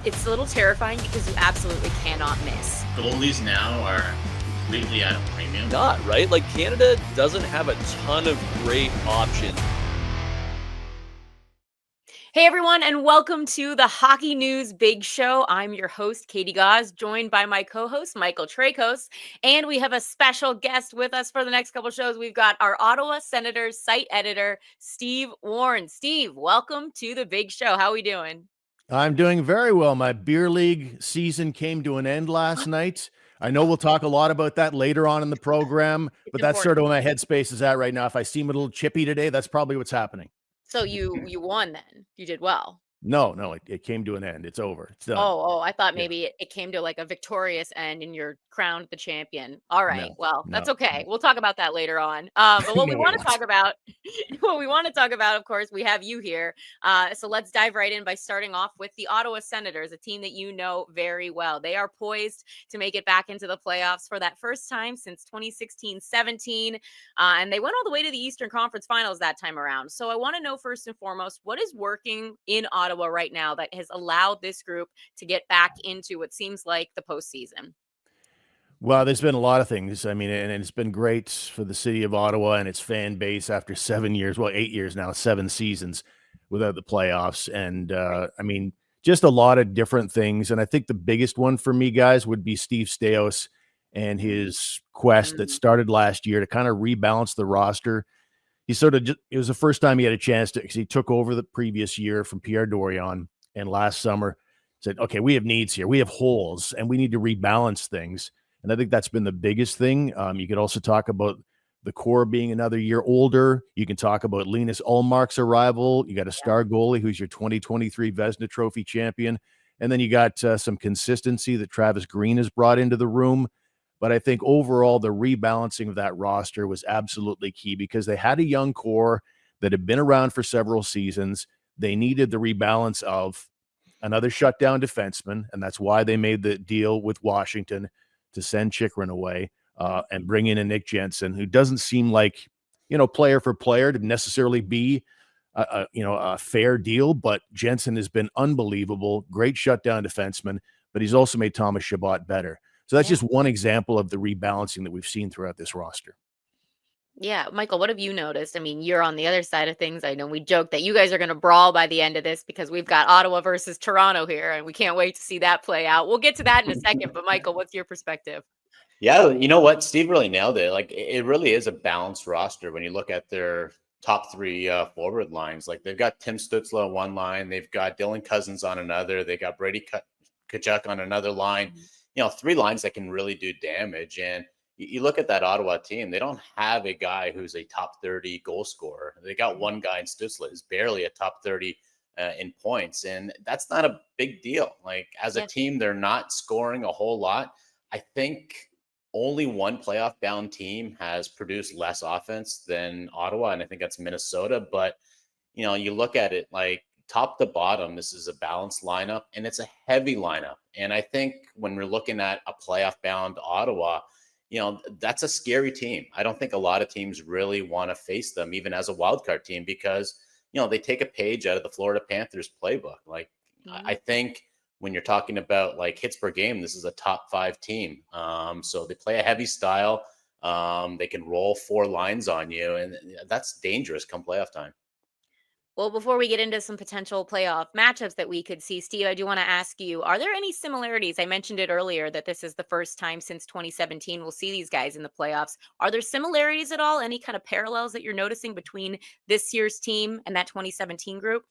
It's a little terrifying because you absolutely cannot miss. Goalies now are completely at a premium. Not, right? Like, Canada doesn't have a ton of great options. Hey everyone, and welcome to the Hockey News Big Show. I'm your host, Katie Gaus, joined by my co-host, Michael Traikos, and we have a special guest with us for the next couple shows. We've got our Ottawa Senators site editor, Steve Warne. Steve, welcome to the Big Show. How are we doing? I'm doing very well. My beer league season came to an end last night. I know we'll talk a lot about that later on in the program, but that's sort of where my headspace is at right now. If I seem a little chippy today, that's probably what's happening. So you won then. You did well. No, it came to an end. It's over. It's done. Oh, I thought maybe it came to like a victorious end and you're crowned the champion. All right. That's okay. We'll talk about that later on. But what we want to talk about, of course, we have you here. So let's dive right in by starting off with the Ottawa Senators, a team that you know very well. They are poised to make it back into the playoffs for that first time since 2016-17. And they went all the way to the Eastern Conference Finals that time around. So I want to know first and foremost, what is working in Ottawa right now that has allowed this group to get back into what seems like the postseason? Well, there's been a lot of things. I mean, and it's been great for the city of Ottawa and its fan base after 7 years, 8 years now, 7 seasons without the playoffs. And I mean, just a lot of different things. And I think the biggest one for me, guys, would be Steve Staios and his quest that started last year to kind of rebalance the roster. He it was the first time he had a chance to, because he took over the previous year from Pierre Dorion, and last summer said, okay, we have needs here. We have holes and we need to rebalance things. And I think that's been the biggest thing. You could also talk about the core being another year older. You can talk about Linus Ullmark's arrival. You got a star goalie who's your 2023 Vezina Trophy champion. And then you got some consistency that Travis Green has brought into the room. But I think overall, the rebalancing of that roster was absolutely key because they had a young core that had been around for several seasons. They needed the rebalance of another shutdown defenseman, and that's why they made the deal with Washington to send Chychrun away and bring in a Nick Jensen, who doesn't seem like, player for player to necessarily be a fair deal, but Jensen has been unbelievable, great shutdown defenseman, but he's also made Thomas Chabot better. So that's just one example of the rebalancing that we've seen throughout this roster. Yeah. Michael, what have you noticed? I mean, you're on the other side of things. I know we joke that you guys are going to brawl by the end of this because we've got Ottawa versus Toronto here, and we can't wait to see that play out. We'll get to that in a second. But Michael, what's your perspective? Yeah, you know what? Steve really nailed it. Like, it really is a balanced roster when you look at their top 3 forward lines. Like, they've got Tim Stützle on one line. They've got Dylan Cousins on another. They got Brady Tkachuk on another line. 3 lines that can really do damage. And you look at that Ottawa team, they don't have a guy who's a top 30 goal scorer. They got one guy in Stützle who's barely a top 30 in points. And that's not a big deal. Like, as a team, they're not scoring a whole lot. I think only one playoff bound team has produced less offense than Ottawa. And I think that's Minnesota. But, you look at it like, top to bottom, this is a balanced lineup, and it's a heavy lineup. And I think when we're looking at a playoff-bound Ottawa, that's a scary team. I don't think a lot of teams really want to face them, even as a wildcard team, because, they take a page out of the Florida Panthers playbook. Like, I think when you're talking about like hits per game, this is a top 5 team. So they play a heavy style. They can roll 4 lines on you, and that's dangerous come playoff time. Well, before we get into some potential playoff matchups that we could see, Steve, I do want to ask you, are there any similarities? I mentioned it earlier that this is the first time since 2017 we'll see these guys in the playoffs. Are there similarities at all? Any kind of parallels that you're noticing between this year's team and that 2017 group?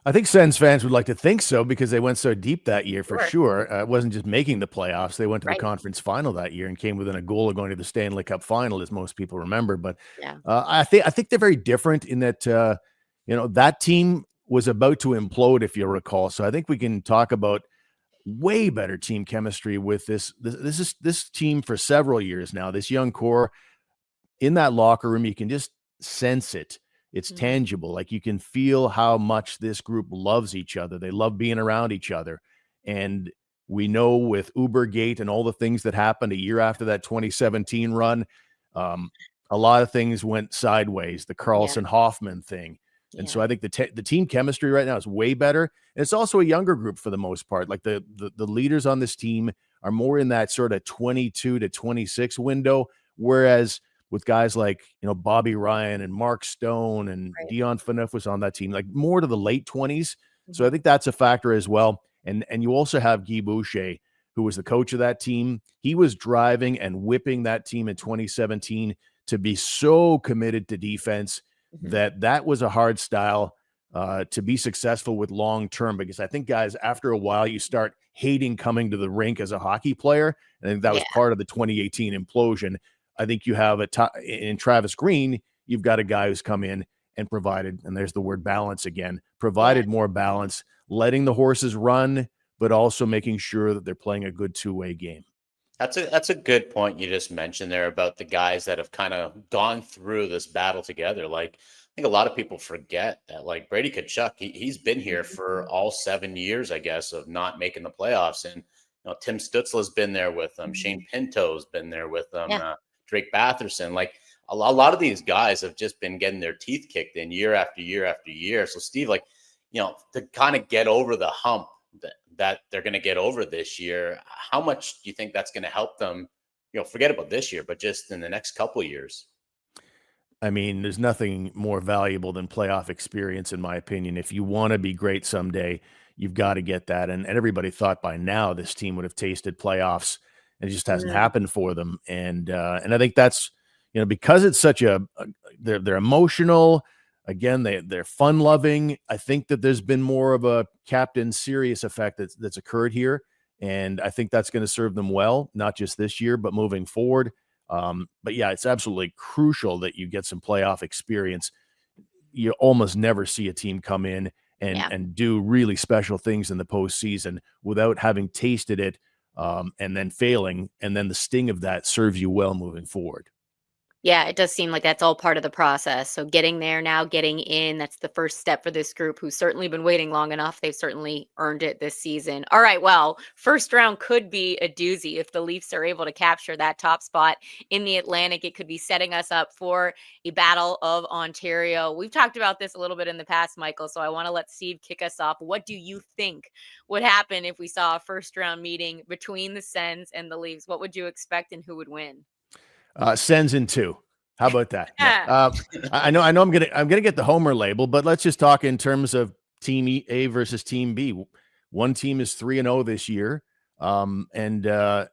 I think Sens fans would like to think so because they went so deep that year for sure. It wasn't just making the playoffs. They went to the conference final that year and came within a goal of going to the Stanley Cup final, as most people remember. But I think they're very different in that that team was about to implode, if you recall. So I think we can talk about way better team chemistry with this team for several years now. This young core in that locker room, you can just sense it. It's tangible. Like, you can feel how much this group loves each other. They love being around each other. And we know with Ubergate and all the things that happened a year after that 2017 run, a lot of things went sideways. The Carlson Hoffman thing. And so I think the team chemistry right now is way better. And it's also a younger group for the most part. Like the leaders on this team are more in that sort of 22 to 26 window, whereas with guys like, Bobby Ryan and Mark Stone and Dion Phaneuf was on that team, like more to the late 20s. So I think that's a factor as well. And you also have Guy Boucher, who was the coach of that team. He was driving and whipping that team in 2017 to be so committed to defense that was a hard style to be successful with long term, because I think, guys, after a while you start hating coming to the rink as a hockey player. I think that was part of the 2018 implosion. I think you have in Travis Green, you've got a guy who's come in and provided, and there's the word balance again, provided more balance, letting the horses run, but also making sure that they're playing a good two-way game. That's a good point you just mentioned there about the guys that have kind of gone through this battle together. Like, I think a lot of people forget that, like, Brady Tkachuk, he's been here for all 7 years, I guess, of not making the playoffs. And Tim Stützle's been there with them. Shane Pinto's been there with them. Drake Batherson. Like, a lot of these guys have just been getting their teeth kicked in year after year after year. So, Steve, like, to kind of get over the hump that they're going to get over this year, how much do you think that's going to help them, forget about this year, but just in the next couple of years? I mean, there's nothing more valuable than playoff experience, in my opinion. If you want to be great someday, you've got to get that. And everybody thought by now this team would have tasted playoffs, and it just hasn't happened for them. And I think that's, because it's such they're emotional. Again, they're fun loving. I think that there's been more of a Captain Serious effect that's occurred here. And I think that's going to serve them well, not just this year, but moving forward. But yeah, it's absolutely crucial that you get some playoff experience. You almost never see a team come in and do really special things in the postseason without having tasted it and then failing. And then the sting of that serves you well moving forward. Yeah, it does seem like that's all part of the process. So getting there now, getting in, that's the first step for this group who's certainly been waiting long enough. They've certainly earned it this season. All right, well, first round could be a doozy if the Leafs are able to capture that top spot in the Atlantic. It could be setting us up for a Battle of Ontario. We've talked about this a little bit in the past, Michael, so I want to let Steve kick us off. What do you think would happen if we saw a first round meeting between the Sens and the Leafs? What would you expect and who would win? Sens in 2. How about that? I know I'm gonna get the homer label, but let's just talk in terms of Team A versus Team B. One team is 3-0 this year, and I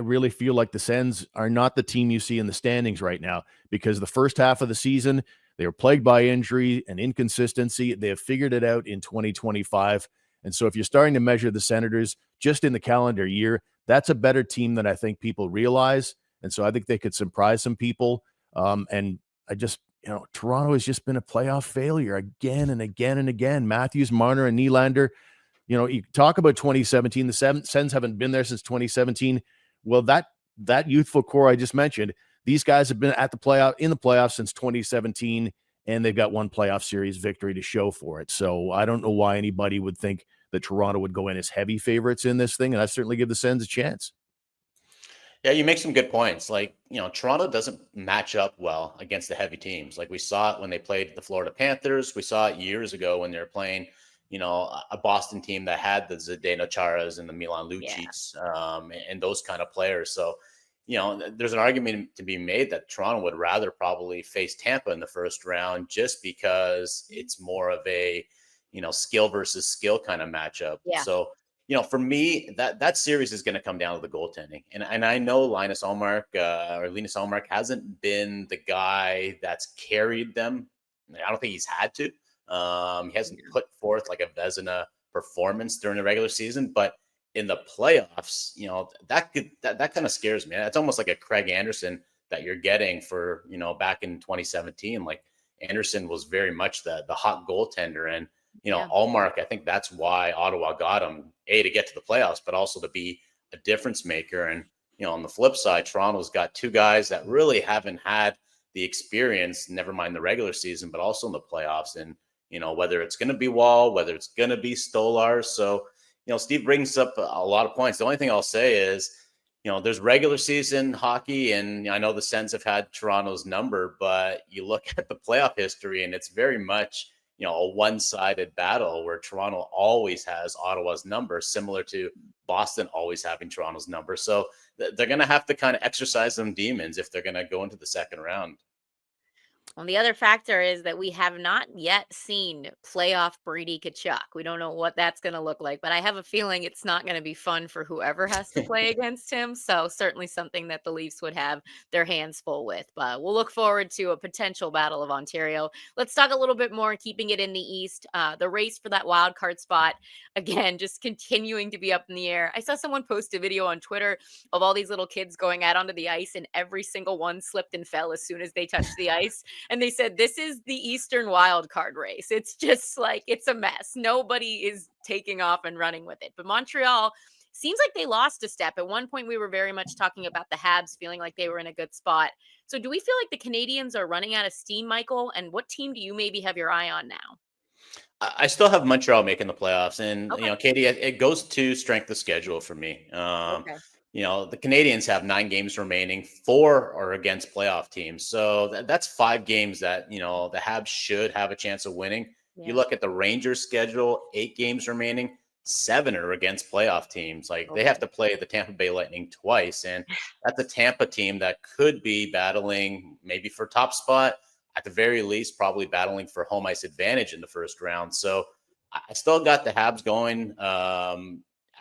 really feel like the Sens are not the team you see in the standings right now, because the first half of the season they were plagued by injury and inconsistency. They have figured it out in 2025, and so if you're starting to measure the Senators just in the calendar year, that's a better team than I think people realize. And so I think they could surprise some people. And I just, Toronto has just been a playoff failure again and again and again. Matthews, Marner, and Nylander. You talk about 2017. The Sens haven't been there since 2017. Well, that youthful core I just mentioned, these guys have been in the playoffs since 2017, and they've got one playoff series victory to show for it. So I don't know why anybody would think that Toronto would go in as heavy favorites in this thing, and I certainly give the Sens a chance. Yeah, you make some good points. Like, Toronto doesn't match up well against the heavy teams. Like, we saw it when they played the Florida Panthers. We saw it years ago when they were playing, a Boston team that had the Zdeno Charas and the Milan Lucics and those kind of players. So, there's an argument to be made that Toronto would rather probably face Tampa in the first round, just because it's more of a, skill versus skill kind of matchup. Yeah. So, for me, that series is going to come down to the goaltending. And I know Linus Ullmark hasn't been the guy that's carried them. I don't think he's had to. He hasn't put forth like a Vezina performance during the regular season, but in the playoffs, that kind of scares me. It's almost like a Craig Anderson that you're getting for, back in 2017. Like, Anderson was very much the hot goaltender, and Ullmark, I think that's why Ottawa got him, to get to the playoffs, but also to be a difference maker. And, on the flip side, Toronto's got two guys that really haven't had the experience, never mind the regular season, but also in the playoffs. And, whether it's going to be Wall, whether it's going to be Stolar. So, Steve brings up a lot of points. The only thing I'll say is, there's regular season hockey, and I know the Sens have had Toronto's number, but you look at the playoff history and it's very much, a one-sided battle where Toronto always has Ottawa's number, similar to Boston always having Toronto's number. So they're going to have to kind of exercise them demons if they're going to go into the second round. Well, the other factor is that we have not yet seen playoff Brady Tkachuk. We don't know what that's going to look like, but I have a feeling it's not going to be fun for whoever has to play against him. So certainly something that the Leafs would have their hands full with. But we'll look forward to a potential Battle of Ontario. Let's talk a little bit more, keeping it in the East. The race for that wild card spot, again, just continuing to be up in the air. I saw someone post a video on Twitter of all these little kids going out onto the ice, and every single one slipped and fell as soon as they touched the ice. And they said, this is the Eastern wild card race. It's just like, it's a mess. Nobody is taking off and running with it. But Montreal seems like they lost a step. At one point, we were very much talking about the Habs feeling like they were in a good spot. So do we feel like the Canadiens are running out of steam, Michael? And what team do you maybe have your eye on now? I still have Montreal making the playoffs. And, Katie, it goes to strength of schedule for me. Okay. The Canadiens have 9 games remaining. 4 are against playoff teams. So that's 5 games that, the Habs should have a chance of winning. Yeah. You look at the Rangers schedule, 8 games remaining, 7 are against playoff teams. Like they have to play the Tampa Bay Lightning twice. And that's a Tampa team that could be battling maybe for top spot, at the very least, probably battling for home ice advantage in the first round. So I still got the Habs going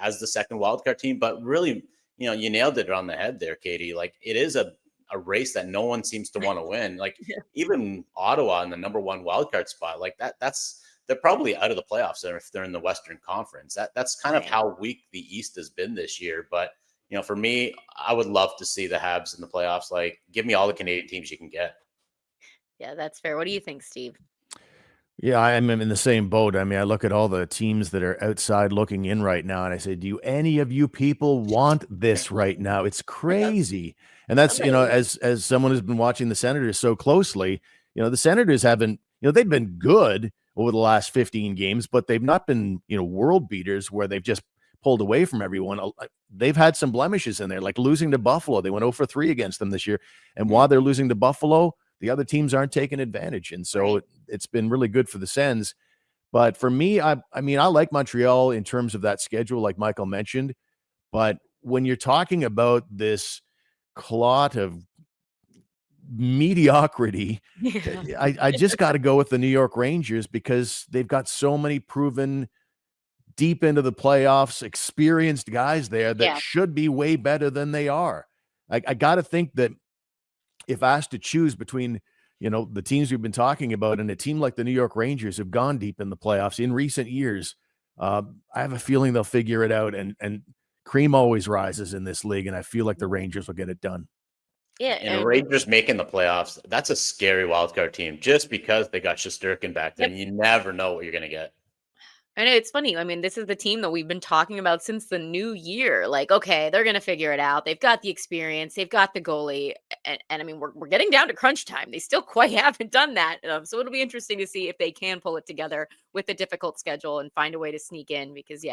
as the second wildcard team, but really, you nailed it on the head there, Katie. Like it is a race that no one seems to want to win. Like even Ottawa in the number 1 wildcard spot, like they're probably out of the playoffs if they're in the Western Conference. That's kind of how weak the East has been this year. But, for me, I would love to see the Habs in the playoffs. Like give me all the Canadian teams you can get. Yeah, that's fair. What do you think, Steve? Yeah, I'm in the same boat. I mean, I look at all the teams that are outside looking in right now, and I say, do any of you people want this right now? It's crazy. And that's, as someone who's been watching the Senators so closely, the Senators haven't, they've been good over the last 15 games, but they've not been, world beaters where they've just pulled away from everyone. They've had some blemishes in there, like losing to Buffalo. They went 0-3 against them this year. And while they're losing to Buffalo, the other teams aren't taking advantage. And so it's been really good for the Sens. But for me, I mean, I like Montreal in terms of that schedule, like Michael mentioned. But when you're talking about this clot of mediocrity, I just got to go with the New York Rangers because they've got so many proven deep into the playoffs, experienced guys there that should be way better than they are. I got to think that if asked to choose between, the teams we've been talking about and a team like the New York Rangers have gone deep in the playoffs in recent years, I have a feeling they'll figure it out. And cream always rises in this league, and I feel like the Rangers will get it done. Yeah, and Rangers making the playoffs, that's a scary wildcard team just because they got Shesterkin back then. You never know what you're going to get. I know it's funny. I mean, this is the team that we've been talking about since the new year. Like, okay, they're going to figure it out. They've got the experience. They've got the goalie. And I mean, we're getting down to crunch time. They still quite haven't done that. So it'll be interesting to see if they can pull it together with a difficult schedule and find a way to sneak in because,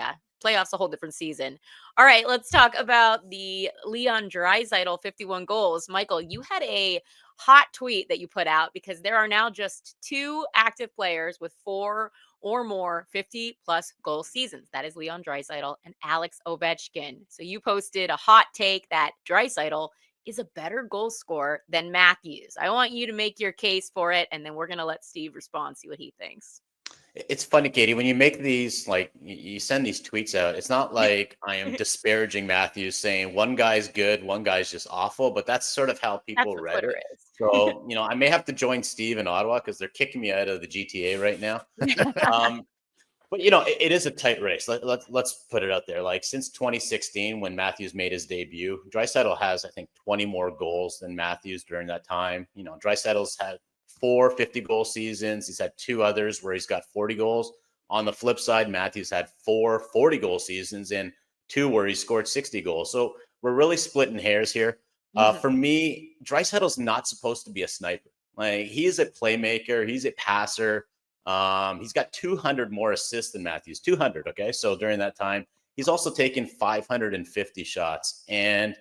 playoffs a whole different season. All right, let's talk about the Leon Draisaitl 51 goals. Michael, you had a hot tweet that you put out because there are now just 2 active players with 4 or more 50-plus goal seasons. That is Leon Draisaitl and Alex Ovechkin. So you posted a hot take that Draisaitl is a better goal scorer than Matthews. I want you to make your case for it, and then we're going to let Steve respond, see what he thinks. It's funny, Katie, when you make these, like you send these tweets out, it's not like I am disparaging Matthews saying one guy's good, one guy's just awful, but that's sort of how people read it. So, I may have to join Steve in Ottawa because they're kicking me out of the GTA right now. But, it is a tight race. Let's put it out there. Like since 2016, when Matthews made his debut, Draisaitl has, I think, 20 more goals than Matthews during that time. Draisaitl's had 4 50-goal seasons. He's had 2 others where he's got 40 goals. On the flip side, Matthews had 4 40-goal seasons and 2 where he scored 60 goals. So we're really splitting hairs here. For me, Draisaitl's not supposed to be a sniper. Like he is a playmaker. He's a passer. He's got 200 more assists than Matthews. 200. Okay, so during that time, he's also taken 550 shots. And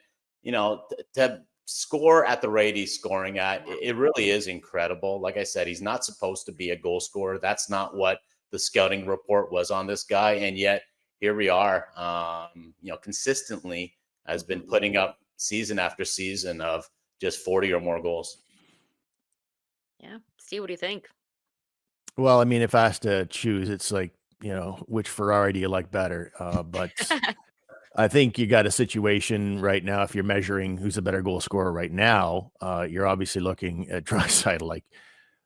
to score at the rate he's scoring at, it really is incredible. Like I said, he's not supposed to be a goal scorer. That's not what the scouting report was on this guy. And yet here we are, consistently has been putting up season after season of just 40 or more goals. Yeah. Steve, what do you think? Well, I mean, if I has to choose, it's like, which Ferrari do you like better? But I think you got a situation right now. If you're measuring who's a better goal scorer right now, you're obviously looking at Draisaitl. Like,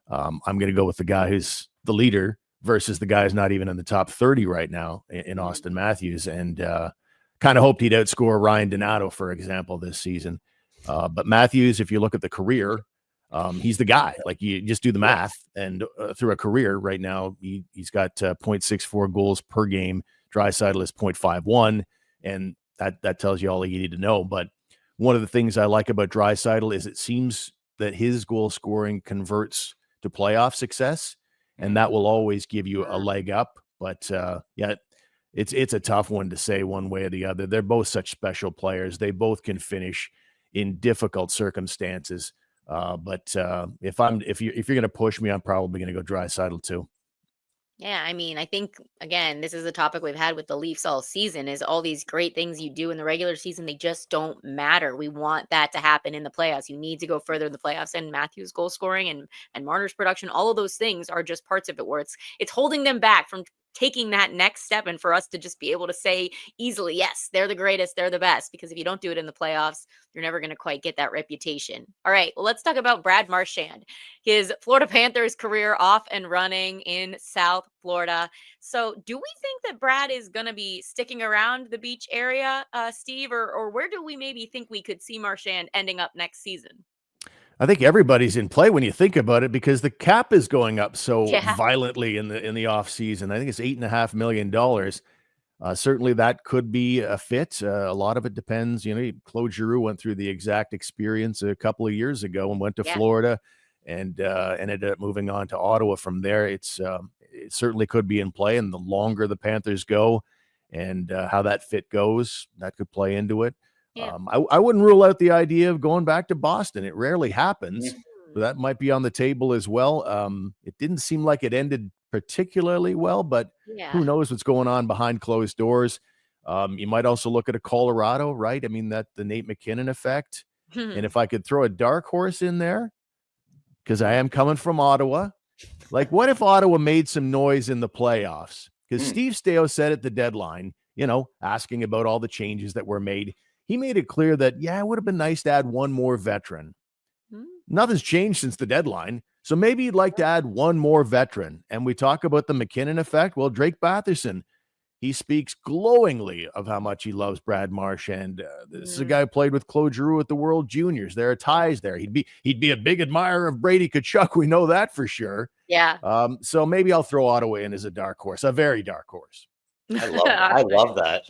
I'm going to go with the guy who's the leader versus the guy who's not even in the top 30 right now in Auston Matthews. And kind of hoped he'd outscore Ryan Donato, for example, this season. But Matthews, if you look at the career, he's the guy. Like, you just do the math, and through a career right now, he's got 0.64 goals per game. Draisaitl is 0.51. And that tells you all you need to know. But one of the things I like about Draisaitl is it seems that his goal scoring converts to playoff success, and that will always give you a leg up. But it's a tough one to say one way or the other. They're both such special players. They both can finish in difficult circumstances. But if you're going to push me, I'm probably going to go Draisaitl too. Yeah, I mean, I think, again, this is a topic we've had with the Leafs all season, is all these great things you do in the regular season, they just don't matter. We want that to happen in the playoffs. You need to go further in the playoffs, and Matthews' goal scoring and Marner's production, all of those things are just parts of it where it's holding them back from taking that next step, and for us to just be able to say easily, yes, they're the greatest, they're the best, because if you don't do it in the playoffs, you're never going to quite get that reputation. All right, well, let's talk about Brad Marchand, his Florida Panthers career off and running in South Florida. So do we think that Brad is going to be sticking around the beach area, Steve, or where do we maybe think we could see Marchand ending up next season? I think everybody's in play when you think about it, because the cap is going up so violently in the off season. I think it's $8.5 million. Certainly that could be a fit. A lot of it depends. Claude Giroux went through the exact experience a couple of years ago and went to Florida and ended up moving on to Ottawa from there. It certainly could be in play. And the longer the Panthers go and how that fit goes, that could play into it. Yeah. I wouldn't rule out the idea of going back to Boston. It rarely happens, but that might be on the table as well. It didn't seem like it ended particularly well, but who knows what's going on behind closed doors. You might also look at a Colorado, right? I mean, the Nate McKinnon effect. And if I could throw a dark horse in there, because I am coming from Ottawa, like, what if Ottawa made some noise in the playoffs? Because Steve Staios said at the deadline, asking about all the changes that were made, he made it clear that, it would have been nice to add one more veteran. Nothing's changed since the deadline. So maybe you'd like to add one more veteran. And we talk about the McKinnon effect. Well, Drake Batherson, he speaks glowingly of how much he loves Brad Marchand. This is a guy who played with Claude Giroux at the World Juniors. There are ties there. He'd be a big admirer of Brady Tkachuk. We know that for sure. Yeah. So maybe I'll throw Ottawa in as a dark horse, a very dark horse. I love that.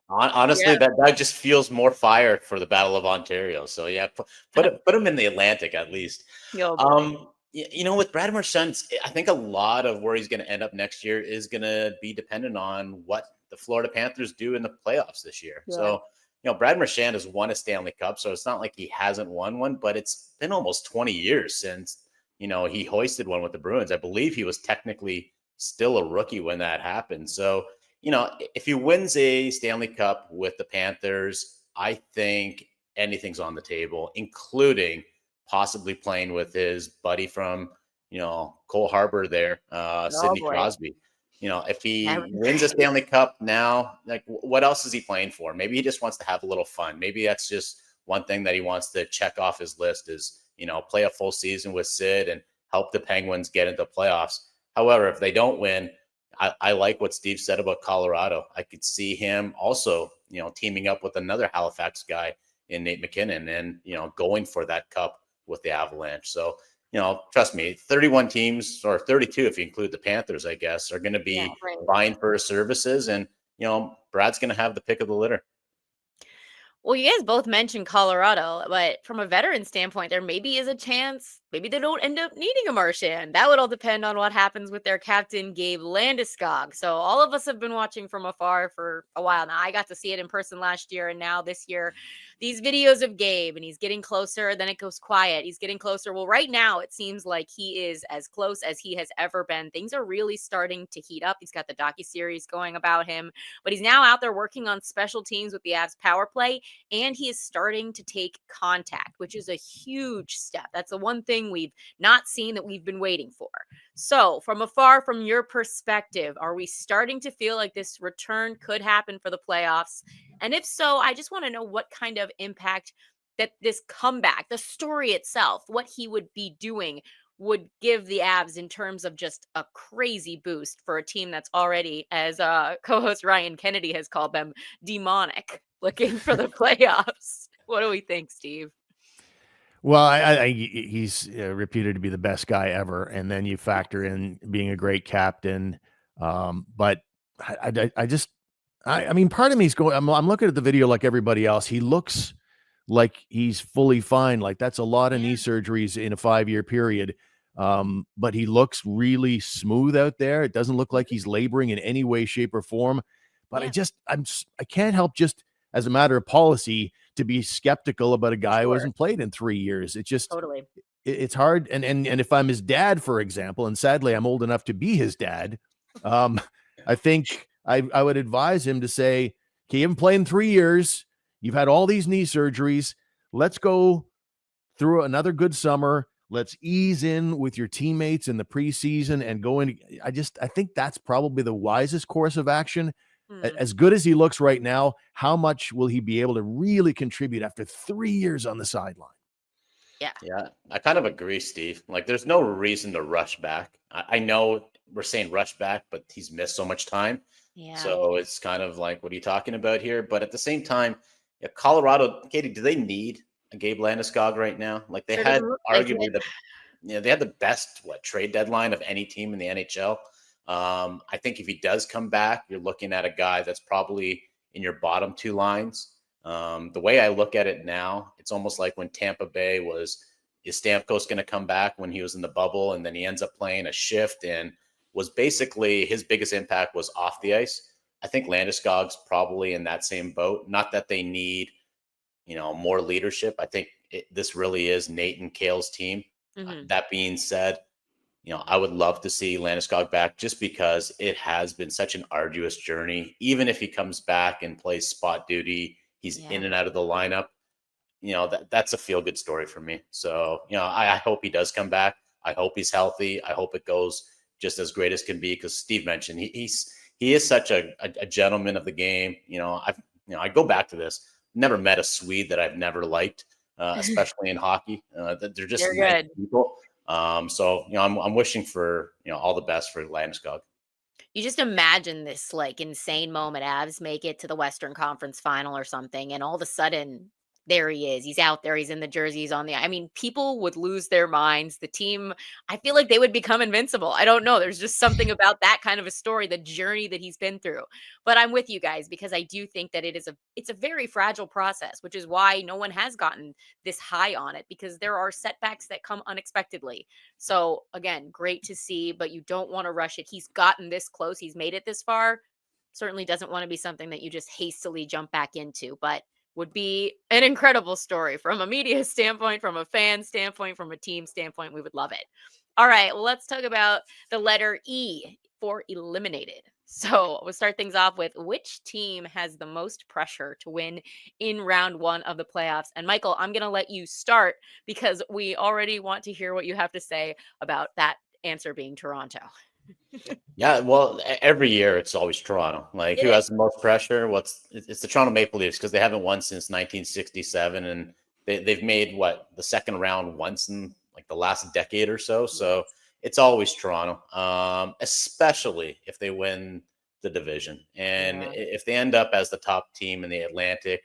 Honestly, that just feels more fire for the Battle of Ontario. So put him in the Atlantic at least. With Brad Marchand, I think a lot of where he's going to end up next year is going to be dependent on what the Florida Panthers do in the playoffs this year. So, Brad Marchand has won a Stanley Cup, so it's not like he hasn't won one, but it's been almost 20 years since, he hoisted one with the Bruins. I believe he was technically still a rookie when that happened. So, if he wins a Stanley Cup with the Panthers, I think anything's on the table, including possibly playing with his buddy from, Cole Harbor there, Sidney Crosby. If he wins a Stanley Cup now, like, what else is he playing for? Maybe he just wants to have a little fun. Maybe that's just one thing that he wants to check off his list is, play a full season with Sid and help the Penguins get into the playoffs. However, if they don't win, I like what Steve said about Colorado. I could see him also, teaming up with another Halifax guy in Nate McKinnon and, going for that cup with the Avalanche. So, trust me, 31 teams, or 32 if you include the Panthers, I guess, are going to be vying for his services. And, Brad's going to have the pick of the litter. Well, you guys both mentioned Colorado, but from a veteran standpoint, there maybe is a chance maybe they don't end up needing a Marchand. That would all depend on what happens with their captain, Gabe Landeskog. So all of us have been watching from afar for a while now. I got to see it in person last year, and now this year these videos of Gabe, and he's getting closer, then it goes quiet. He's getting closer. Well, right now it seems like he is as close as he has ever been. Things are really starting to heat up. He's got the docuseries going about him, but he's now out there working on special teams with the Avs power play, and he is starting to take contact, which is a huge step. That's the one thing we've not seen that we've been waiting for. So from afar, from your perspective, are we starting to feel like this return could happen for the playoffs? And if so, I just want to know what kind of impact that this comeback, the story itself, what he would be doing would give the Avs in terms of just a crazy boost for a team that's already, as co-host Ryan Kennedy has called them, demonic, looking for the playoffs. What do we think, Steve? Well, he's reputed to be the best guy ever, and then you factor in being a great captain. But I mean, part of me is going. I'm looking at the video like everybody else. He looks like he's fully fine. Like that's a lot of knee surgeries in a 5-year period. But he looks really smooth out there. It doesn't look like he's laboring in any way, shape, or form. But I can't help, just as a matter of policy, to be skeptical about a guy who hasn't played in 3 years. It's just totally. It's hard. And if I'm his dad, for example, and sadly I'm old enough to be his dad, I think I would advise him to say, okay, you haven't played in 3 years. You've had all these knee surgeries. Let's go through another good summer. Let's ease in with your teammates in the preseason and go in. I think that's probably the wisest course of action. As good as he looks right now, how much will he be able to really contribute after 3 years on the sideline? Yeah, I kind of agree, Steve. Like, there's no reason to rush back. I know we're saying rush back, but he's missed so much time. Yeah. So it's kind of like, what are you talking about here? But at the same time, Colorado, Katie, do they need a Gabe Landeskog right now? Like, they had arguably they had the best trade deadline of any team in the NHL. I think if he does come back, you're looking at a guy that's probably in your bottom two lines. The way I look at it now, it's almost like when Tampa Bay is Stamkos going to come back when he was in the bubble, and then he ends up playing a shift and was basically his biggest impact was off the ice. I think Landeskog's probably in that same boat. Not that they need, more leadership. I think this really is Nate and Cale's team. That being said, I would love to see Landeskog back just because it has been such an arduous journey. Even if he comes back and plays spot duty, he's in and out of the lineup. That's a feel-good story for me. So, I hope he does come back. I hope he's healthy. I hope it goes just as great as can be, because Steve mentioned he is such a gentleman of the game. I go back to this. Never met a Swede that I've never liked, especially in hockey. They're just nice people. So, I'm wishing for, all the best for Landeskog. You just imagine this insane moment. Avs make it to the Western Conference final or something, and all of a sudden there he is. He's out there. He's in the jersey. He's on the, people would lose their minds. The team, I feel like they would become invincible. I don't know. There's just something about that kind of a story, the journey that he's been through. But I'm with you guys, because I do think that it's a very fragile process, which is why no one has gotten this high on it, because there are setbacks that come unexpectedly. So again, great to see, but you don't want to rush it. He's gotten this close. He's made it this far. Certainly doesn't want to be something that you just hastily jump back into, but would be an incredible story from a media standpoint, from a fan standpoint, from a team standpoint. We would love it. All right, well, let's talk about the letter E for eliminated. So we'll start things off with, which team has the most pressure to win in round one of the playoffs? And Michael, I'm going to let you start, because we already want to hear what you have to say about that answer being Toronto. Yeah, well, every year it's always Toronto. Who has the most pressure? It's the Toronto Maple Leafs, because they haven't won since 1967, and they've made the second round once in the last decade or so. So it's always Toronto, especially if they win the division, and if they end up as the top team in the Atlantic,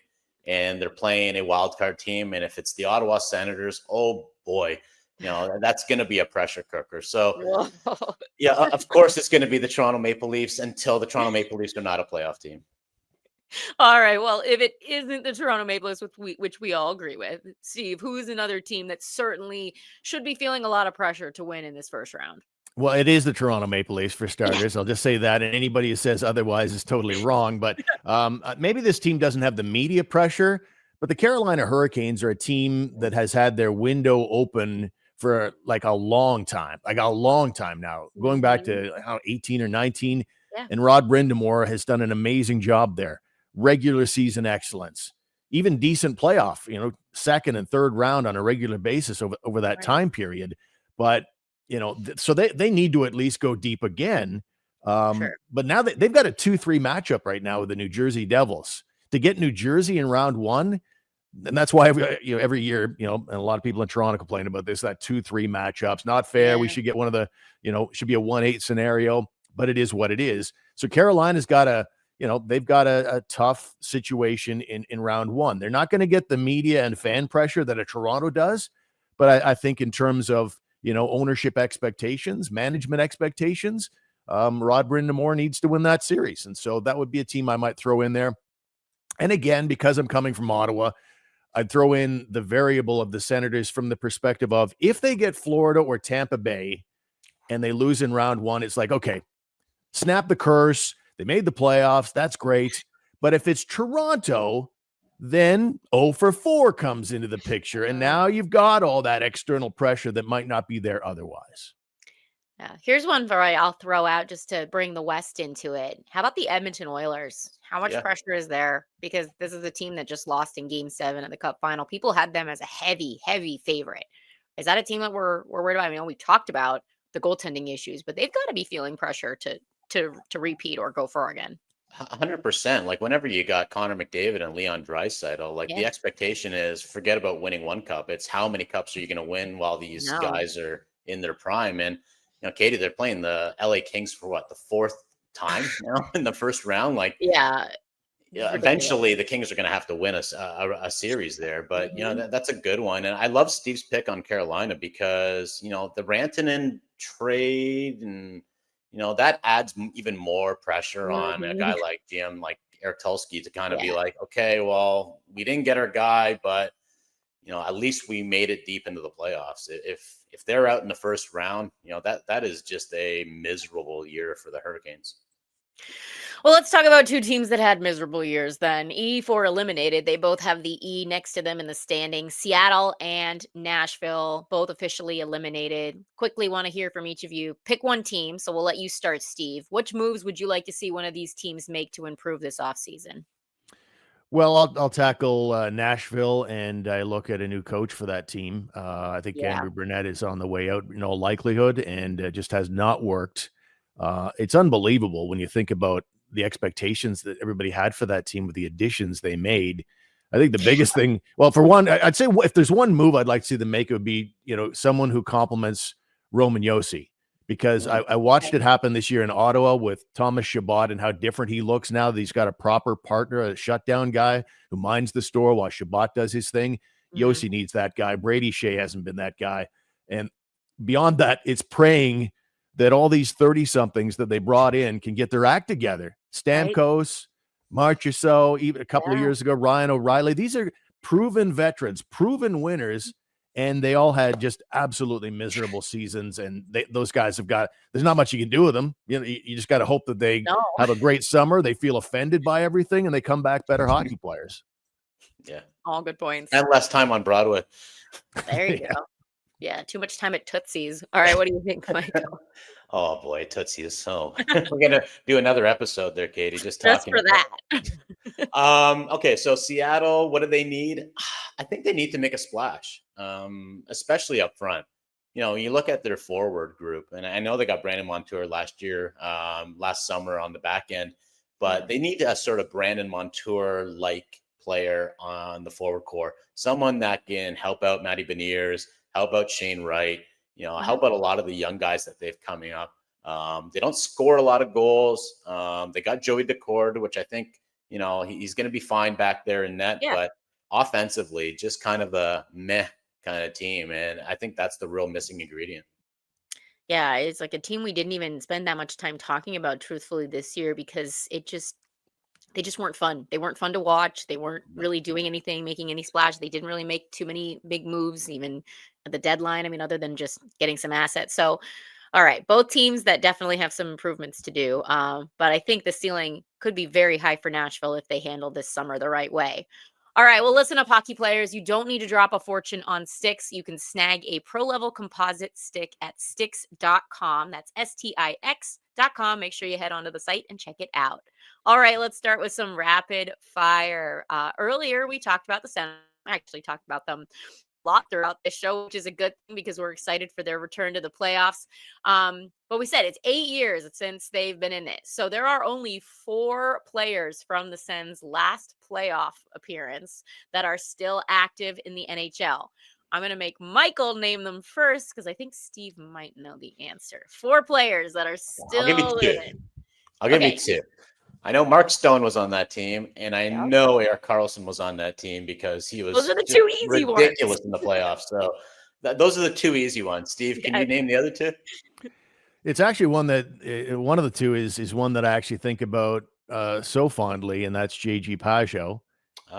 and they're playing a wild card team, and if it's the Ottawa Senators, oh boy. That's going to be a pressure cooker. So, yeah, of course, it's going to be the Toronto Maple Leafs until the Toronto Maple Leafs are not a playoff team. All right. Well, if it isn't the Toronto Maple Leafs, which we all agree with, Steve, who is another team that certainly should be feeling a lot of pressure to win in this first round? Well, it is the Toronto Maple Leafs, for starters. I'll just say that, and anybody who says otherwise is totally wrong. But maybe this team doesn't have the media pressure, But the Carolina Hurricanes are a team that has had their window open for like a long time now, going back to 18 or 19. Yeah. And Rod Brindamore has done an amazing job there. Regular season excellence, even decent playoff, second and third round on a regular basis over that time period. But, so they need to at least go deep again. But now they've got a 2-3 matchup right now with the New Jersey Devils. To get New Jersey in round one, and that's why every year, and a lot of people in Toronto complain about this, that 2-3 matchups, not fair. Yeah. We should get one of the, should be a 1-8 scenario, but it is what it is. So Carolina's got they've got a tough situation in round one. They're not going to get the media and fan pressure that a Toronto does, but I think in terms of, ownership expectations, management expectations, Rod Brindamore needs to win that series. And so that would be a team I might throw in there. And again, because I'm coming from Ottawa, I'd throw in the variable of the Senators from the perspective of if they get Florida or Tampa Bay and they lose in round one, it's like, okay, snap the curse. They made the playoffs. That's great. But if it's Toronto, then 0-4 comes into the picture. And now you've got all that external pressure that might not be there otherwise. Yeah. Here's one I'll throw out just to bring the West into it. How about the Edmonton Oilers? How much pressure is there? Because this is a team that just lost in Game 7 of the Cup final. People had them as a heavy, heavy favorite. Is that a team that we're worried about? I mean, we talked about the goaltending issues, but they've got to be feeling pressure to repeat or go for again. 100%. Like whenever you got Connor McDavid and Leon Draisaitl, the expectation is forget about winning one cup. It's how many cups are you going to win while these guys are in their prime. And Katie, they're playing the LA Kings for the fourth time now in the first round. Eventually the Kings are going to have to win a series there. But, that's a good one. And I love Steve's pick on Carolina because, the Rantanen trade and, that adds even more pressure on a guy like Jim, like Ertulski to kind of be like, okay, well, we didn't get our guy, but, at least we made it deep into the playoffs. If they're out in the first round, that is just a miserable year for the Hurricanes. Well, let's talk about two teams that had miserable years then. E4 eliminated. They both have the E next to them in the standings. Seattle and Nashville, both officially eliminated. Quickly want to hear from each of you. Pick one team. So we'll let you start, Steve. Which moves would you like to see one of these teams make to improve this offseason? Well, I'll tackle Nashville, and I look at a new coach for that team. I think Andrew Burnett is on the way out, in all likelihood, and just has not worked. It's unbelievable when you think about the expectations that everybody had for that team with the additions they made. I think the biggest thing, well, for one, I'd say if there's one move I'd like to see them make, it would be, someone who complements Roman Josi. Because I watched it happen this year in Ottawa with Thomas Chabot and how different he looks now that he's got a proper partner, a shutdown guy who minds the store while Chabot does his thing. Josi needs that guy. Brady Shea hasn't been that guy. And beyond that, it's praying that all these 30-somethings that they brought in can get their act together. Stamkos, Marchessault, even a couple of years ago, Ryan O'Reilly. These are proven veterans, proven winners. And they all had just absolutely miserable seasons. And those guys there's not much you can do with them. You just got to hope that they have a great summer. They feel offended by everything and they come back better hockey players. Yeah. All good points. And less time on Broadway. There you go. Yeah. Too much time at Tootsie's. All right. What do you think, Michael? Oh boy, Tootsie is so. We're gonna do another episode there, Katie. Just talking for that. Okay, so Seattle, what do they need? I think they need to make a splash, especially up front. You look at their forward group, and I know they got Brandon Montour last summer on the back end, but they need a sort of Brandon Montour-like player on the forward core, someone that can help out Matty Beniers, help out Shane Wright. Help out a lot of the young guys that they've coming up. They don't score a lot of goals. They got Joey Decord, which I think, he's going to be fine back there in net. Yeah. But offensively, just kind of a meh kind of team. And I think that's the real missing ingredient. Yeah, it's like a team we didn't even spend that much time talking about, truthfully, this year because they just weren't fun. They weren't fun to watch. They weren't really doing anything, making any splash. They didn't really make too many big moves, even at the deadline. I mean, other than just getting some assets. So, all right, both teams that definitely have some improvements to do. But I think the ceiling could be very high for Nashville if they handle this summer the right way. All right. Well, listen up, hockey players. You don't need to drop a fortune on sticks. You can snag a pro-level composite stick at stix.com. That's STIX.com. Make sure you head onto the site and check it out. All right. Let's start with some rapid fire. Earlier, we talked about the Senators. I actually talked about them a lot throughout this show, which is a good thing because we're excited for their return to the playoffs. But we said it's 8 years since they've been in it. So there are only 4 players from the Sens' last playoff appearance that are still active in the NHL. I'm going to make Michael name them first because I think Steve might know the answer. 4 players that are still I'll give you 2. in it. I'll give you 2. I know Mark Stone was on that team, and I know Erik Karlsson was on that team because he was those are the 2 easy ridiculous ones in the playoffs. So those are the 2 easy ones. Steve, can you name the other 2? It's actually one that one of the 2 is one that I actually think about so fondly, and that's JG Pajot.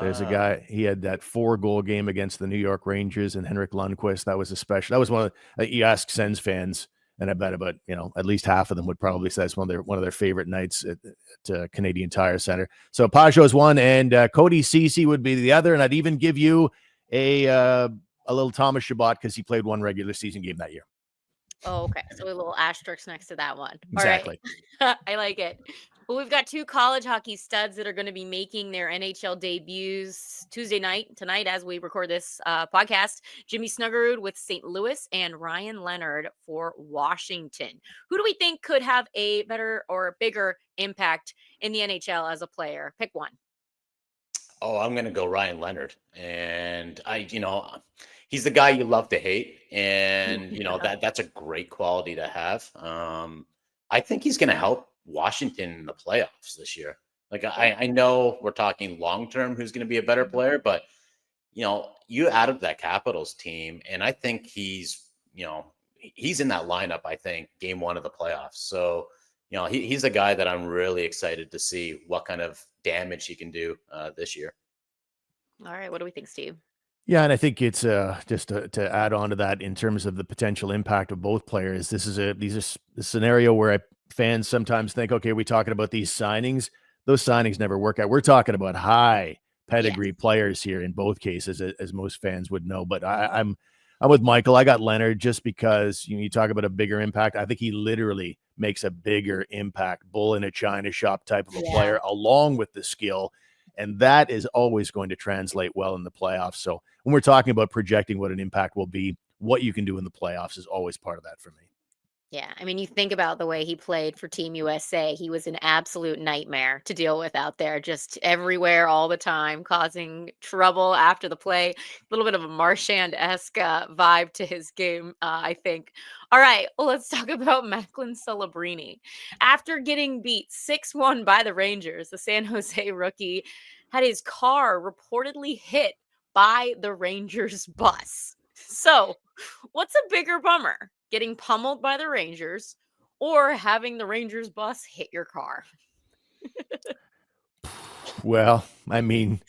There's a guy, he had that 4-goal game against the New York Rangers and Henrik Lundqvist. That was that was one of you ask Sens fans, and I bet about at least half of them would probably say it's one of their favorite nights at Canadian Tire Center. So Pajot's one, and Cody Ceci would be the other, and I'd even give you a little Thomas Chabot because he played 1 regular season game that year. Oh, okay. So a little asterisk next to that one. Exactly. All right. I like it. Well, we've got 2 college hockey studs that are going to be making their NHL debuts Tuesday night, tonight, as we record this podcast. Jimmy Snuggerud with St. Louis and Ryan Leonard for Washington. Who do we think could have a better or bigger impact in the NHL as a player? Pick one. Oh, I'm going to go Ryan Leonard. And he's the guy you love to hate. And, that's a great quality to have. I think he's going to help Washington in the playoffs this year. Like, I know we're talking long-term who's going to be a better player, but, you added that Capitals team, and I think he's in that lineup, I think, game 1 of the playoffs. So, he's a guy that I'm really excited to see what kind of damage he can do this year. All right. What do we think, Steve? Yeah, and I think it's just to add on to that in terms of the potential impact of both players. This is a scenario where fans sometimes think, okay, we're talking about these signings. Those signings never work out. We're talking about high pedigree players here in both cases, as most fans would know. But I'm with Michael. I got Leonard just because you talk about a bigger impact. I think he literally makes a bigger impact, bull in a china shop type of a player, along with the skill. And that is always going to translate well in the playoffs. So when we're talking about projecting what an impact will be, what you can do in the playoffs is always part of that for me. Yeah. I mean, you think about the way he played for Team USA. He was an absolute nightmare to deal with out there, just everywhere all the time, causing trouble after the play. A little bit of a Marchand-esque vibe to his game, I think. All right. Well, let's talk about Macklin Celebrini. After getting beat 6-1 by the Rangers, the San Jose rookie had his car reportedly hit by the Rangers bus. So what's a bigger bummer? Getting pummeled by the Rangers or having the Rangers bus hit your car? Well, I mean,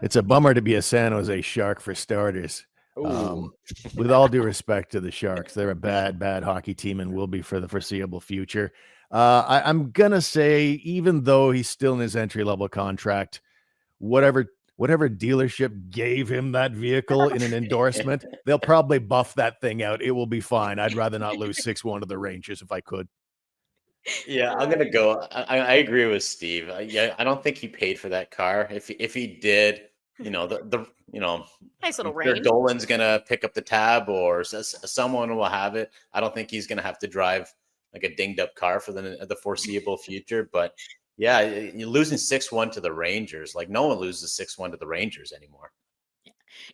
it's a bummer to be a San Jose Shark for starters. With all due respect to the Sharks, they're a bad hockey team and will be for the foreseeable future. I'm going to say, even though he's still in his entry-level contract, whatever dealership gave him that vehicle in an endorsement, they'll probably buff that thing out. It will be fine. I'd rather not lose 6-1 to the Rangers if I could. Yeah, I'm gonna go. I agree with Steve. I don't think he paid for that car. If he did, nice little either range. Dolan's gonna pick up the tab or someone will have it. I don't think he's gonna have to drive like a dinged up car for the foreseeable future. But yeah, you're losing 6-1 to the Rangers. Like, no one loses 6-1 to the Rangers anymore.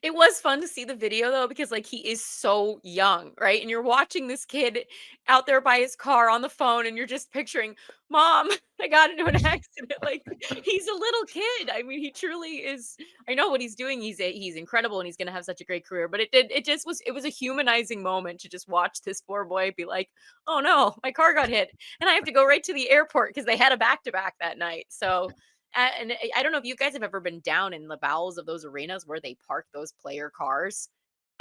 It was fun to see the video though, because like he is so young, right? And you're watching this kid out there by his car on the phone and you're just picturing, Mom, I got into an accident. Like, he's a little kid. I mean, he truly is. I know what he's doing. He's incredible and he's going to have such a great career, but it was a humanizing moment to just watch this poor boy be like, oh no, my car got hit and I have to go right to the airport because they had a back-to-back that night. So and I don't know if you guys have ever been down in the bowels of those arenas where they park those player cars.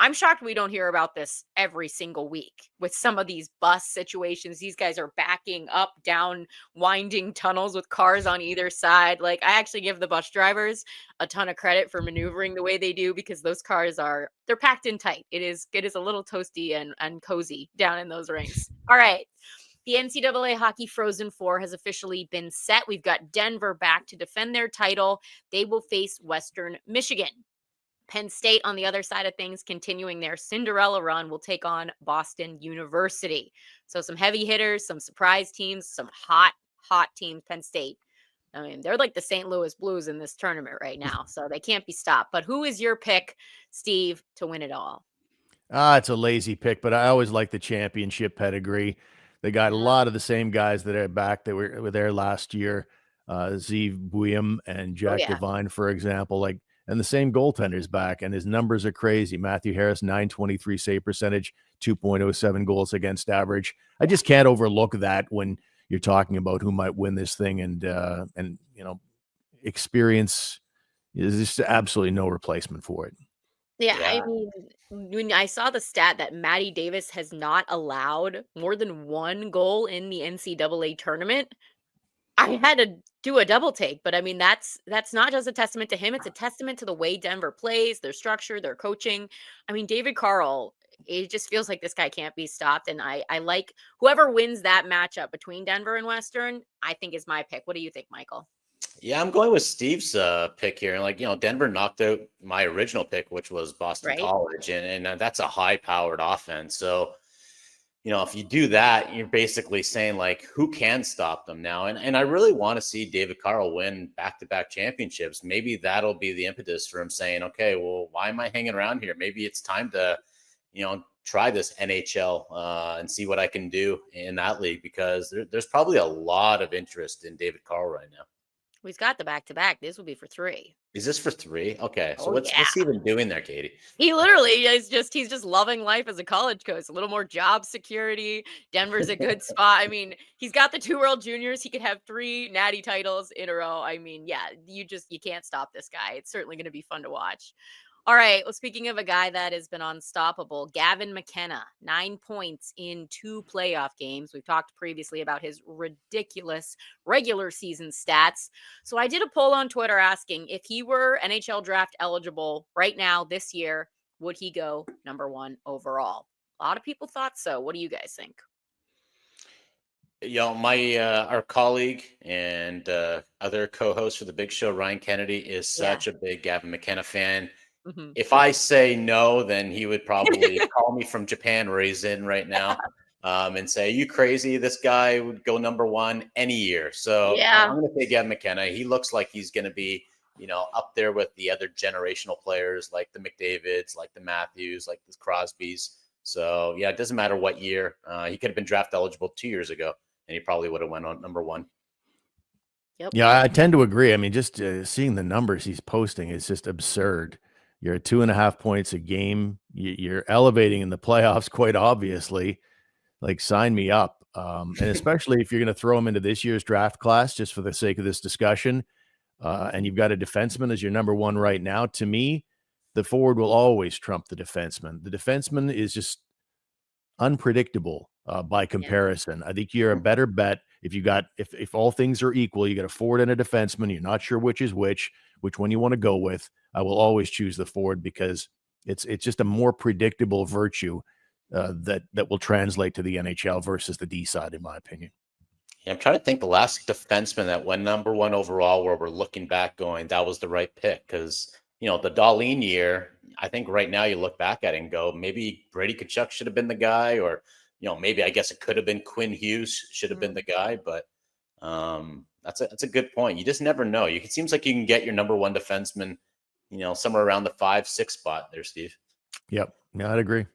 I'm shocked we don't hear about this every single week with some of these bus situations. These guys are backing up, down, winding tunnels with cars on either side. Like, I actually give the bus drivers a ton of credit for maneuvering the way they do, because those cars they're packed in tight. It is a little toasty and cozy down in those rinks. All right. The NCAA Hockey Frozen Four has officially been set. We've got Denver back to defend their title. They will face Western Michigan. Penn State, on the other side of things, continuing their Cinderella run, will take on Boston University. So some heavy hitters, some surprise teams, some hot teams. Penn State, I mean, they're like the St. Louis Blues in this tournament right now, so they can't be stopped. But who is your pick, Steve, to win it all? It's a lazy pick, but I always like the championship pedigree. They got a lot of the same guys that are back that were there last year. Zeev Buium and Jack Devine, for example, and the same goaltender's back, and his numbers are crazy. Matthew Harris, .923 save percentage, 2.07 goals against average. I just can't overlook that when you're talking about who might win this thing, and experience is just absolutely no replacement for it. Yeah, I mean, when I saw the stat that Maddie Davis has not allowed more than one goal in the NCAA tournament, I had to do a double take. But I mean, that's not just a testament to him. It's a testament to the way Denver plays, their structure, their coaching. I mean, David Carl, it just feels like this guy can't be stopped. And I like whoever wins that matchup between Denver and Western, I think is my pick. What do you think, Michael? Yeah, I'm going with Steve's pick here. And Denver knocked out my original pick, which was Boston College, and that's a high-powered offense. So, if you do that, you're basically saying, like, who can stop them now? And I really want to see David Carl win back-to-back championships. Maybe that'll be the impetus for him saying, okay, well, why am I hanging around here? Maybe it's time to, try this NHL and see what I can do in that league, because there's probably a lot of interest in David Carl right now. He's got the back-to-back. This will be for 3. Is this for 3? Okay. So what's he even doing there, Katie? He literally he's just loving life as a college coach. A little more job security. Denver's a good spot. I mean, he's got the 2 World Juniors. He could have 3 natty titles in a row. I mean, yeah, you can't stop this guy. It's certainly going to be fun to watch. All right. Well, speaking of a guy that has been unstoppable, Gavin McKenna, 9 points in 2 playoff games. We've talked previously about his ridiculous regular season stats. So I did a poll on Twitter asking if he were NHL draft eligible right now this year, would he go number 1 overall? A lot of people thought so. What do you guys think? Our colleague and other co-host for the Big Show, Ryan Kennedy, is such a big Gavin McKenna fan. Mm-hmm. If I say no, then he would probably call me from Japan, where he's in right now, and say, "You crazy? This guy would go number 1 any year." So I'm going to say Gavin McKenna. He looks like he's going to be, up there with the other generational players like the McDavids, like the Matthews, like the Crosbys. So it doesn't matter what year. He could have been draft eligible 2 years ago, and he probably would have went on number 1. Yep. Yeah, I tend to agree. I mean, just seeing the numbers he's posting is just absurd. You're at 2.5 points a game. You're elevating in the playoffs, quite obviously. Like, sign me up. And especially if you're going to throw him into this year's draft class, just for the sake of this discussion, and you've got a defenseman as your number 1 right now. To me, the forward will always trump the defenseman. The defenseman is just unpredictable by comparison. I think you're a better bet if all things are equal. You got a forward and a defenseman. You're not sure which is which one you want to go with. I will always choose the forward, because it's just a more predictable virtue that will translate to the NHL versus the D side, in my opinion. Yeah, I'm trying to think the last defenseman that went number 1 overall where we're looking back going, that was the right pick, because the Dahlin year, I think right now you look back at it and go, maybe Brady Tkachuk should have been the guy, or maybe I guess it could have been Quinn Hughes should have been the guy, but that's a good point. You just never know. It seems like you can get your number 1 defenseman, somewhere around the 5-6 spot there, Steve. Yep. Yeah, I'd agree.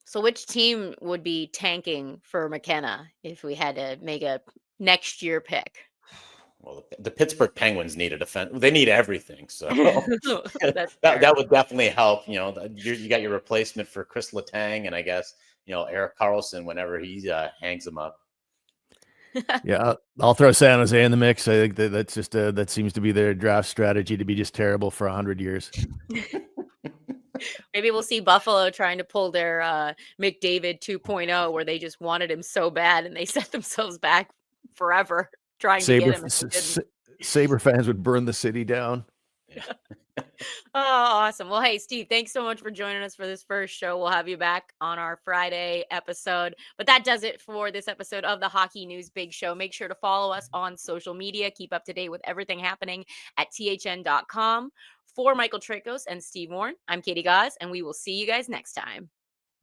So which team would be tanking for McKenna if we had to make a next year pick? Well, the Pittsburgh Penguins need a defense. They need everything. So that would definitely help. You got your replacement for Chris Letang, and I guess, Erik Karlsson whenever he hangs them up. Yeah, I'll throw San Jose in the mix. I think that's just that seems to be their draft strategy, to be just terrible for 100 years. Maybe we'll see Buffalo trying to pull their McDavid 2.0, where they just wanted him so bad and they set themselves back forever trying to get him. Sabre fans would burn the city down. Oh, awesome. Well, hey, Steve, thanks so much for joining us for this first show. We'll have you back on our Friday episode. But that does it for this episode of the Hockey News Big Show. Make sure to follow us on social media. Keep up to date with everything happening at thn.com. For Michael Traikos and Steve Warne, I'm Katie Gaus, and we will see you guys next time.